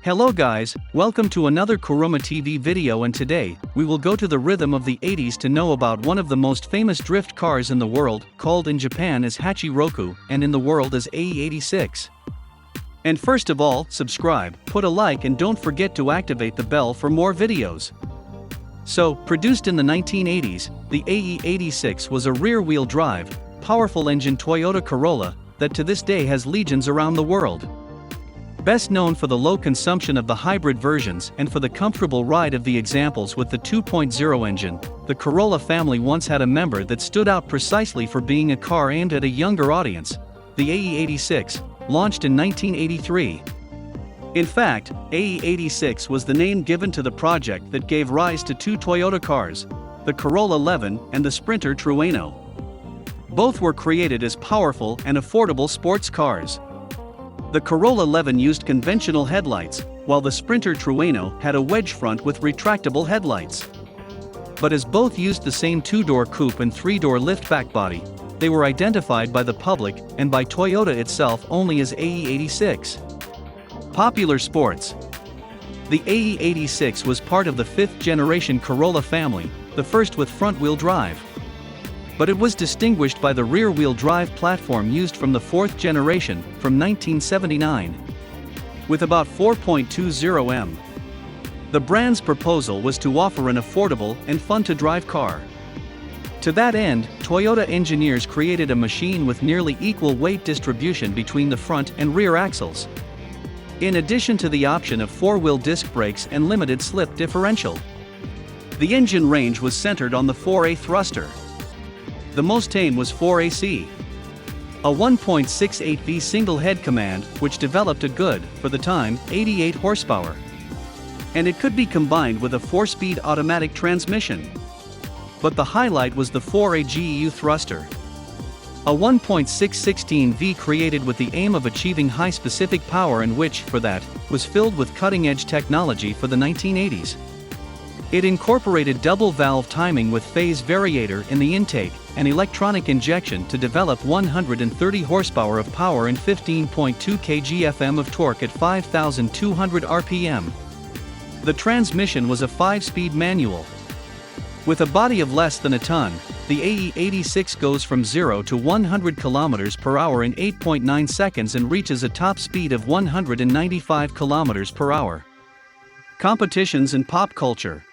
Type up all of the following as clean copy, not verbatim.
Hello guys, welcome to another Kuruma TV video, and today, we will go to the rhythm of the 80s to know about one of the most famous drift cars in the world, called in Japan as Hachi Roku, and in the world as AE86. And first of all, subscribe, put a like, and don't forget to activate the bell for more videos. So, produced in the 1980s, the AE86 was a rear-wheel drive, powerful engine Toyota Corolla, that to this day has legions around the world. Best known for the low consumption of the hybrid versions and for the comfortable ride of the examples with the 2.0 engine, the Corolla family once had a member that stood out precisely for being a car aimed at a younger audience, the AE86, launched in 1983. In fact, AE86 was the name given to the project that gave rise to two Toyota cars, the Corolla 11 and the Sprinter Trueno. Both were created as powerful and affordable sports cars. The Corolla 11 used conventional headlights, while the Sprinter Trueno had a wedge front with retractable headlights. But as both used the same two-door coupe and three-door liftback body, they were identified by the public and by Toyota itself only as AE86. Popular sports. The AE86 was part of the fifth-generation Corolla family, the first with front-wheel drive. But it was distinguished by the rear-wheel drive platform used from the fourth generation, from 1979. With about 4.20 m. The brand's proposal was to offer an affordable and fun-to-drive car. To that end, Toyota engineers created a machine with nearly equal weight distribution between the front and rear axles. In addition to the option of four-wheel disc brakes and limited slip differential. The engine range was centered on the 4A thruster. The most tame was 4AC. A 1.68V single-head command, which developed a good, for the time, 88 horsepower. And it could be combined with a 4-speed automatic transmission. But the highlight was the 4A GEU thruster. A 1.616V created with the aim of achieving high specific power and which, for that, was filled with cutting-edge technology for the 1980s. It incorporated double-valve timing with phase variator in the intake, and electronic injection to develop 130 horsepower of power and 15.2 kgfm of torque at 5,200 rpm. The transmission was a 5-speed manual. With a body of less than a ton, the AE86 goes from 0 to 100 km per hour in 8.9 seconds and reaches a top speed of 195 km per hour. Competitions and pop culture.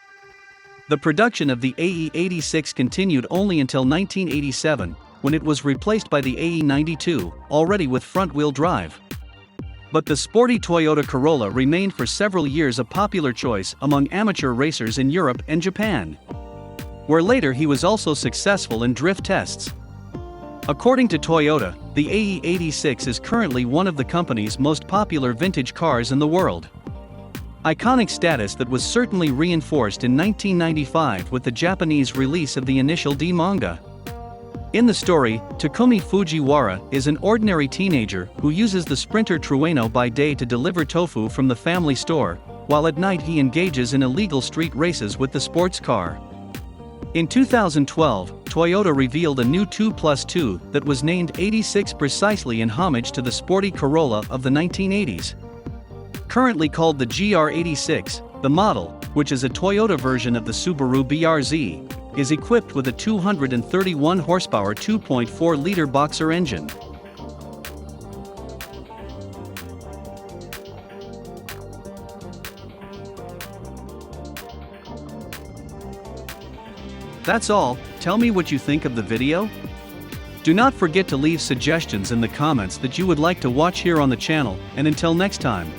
The production of the AE86 continued only until 1987, when it was replaced by the AE92, already with front-wheel drive. But the sporty Toyota Corolla remained for several years a popular choice among amateur racers in Europe and Japan, where later he was also successful in drift tests. According to Toyota, the AE86 is currently one of the company's most popular vintage cars in the world. Iconic status that was certainly reinforced in 1995 with the Japanese release of the initial D manga. In the story, Takumi Fujiwara is an ordinary teenager who uses the Sprinter Trueno by day to deliver tofu from the family store, while at night he engages in illegal street races with the sports car. In 2012, Toyota revealed a new 2+2 that was named 86 precisely in homage to the sporty Corolla of the 1980s. Currently called the GR86, the model, which is a Toyota version of the Subaru BRZ, is equipped with a 231 horsepower 2.4-liter boxer engine. That's all. Tell me what you think of the video. Do not forget to leave suggestions in the comments that you would like to watch here on the channel, and until next time.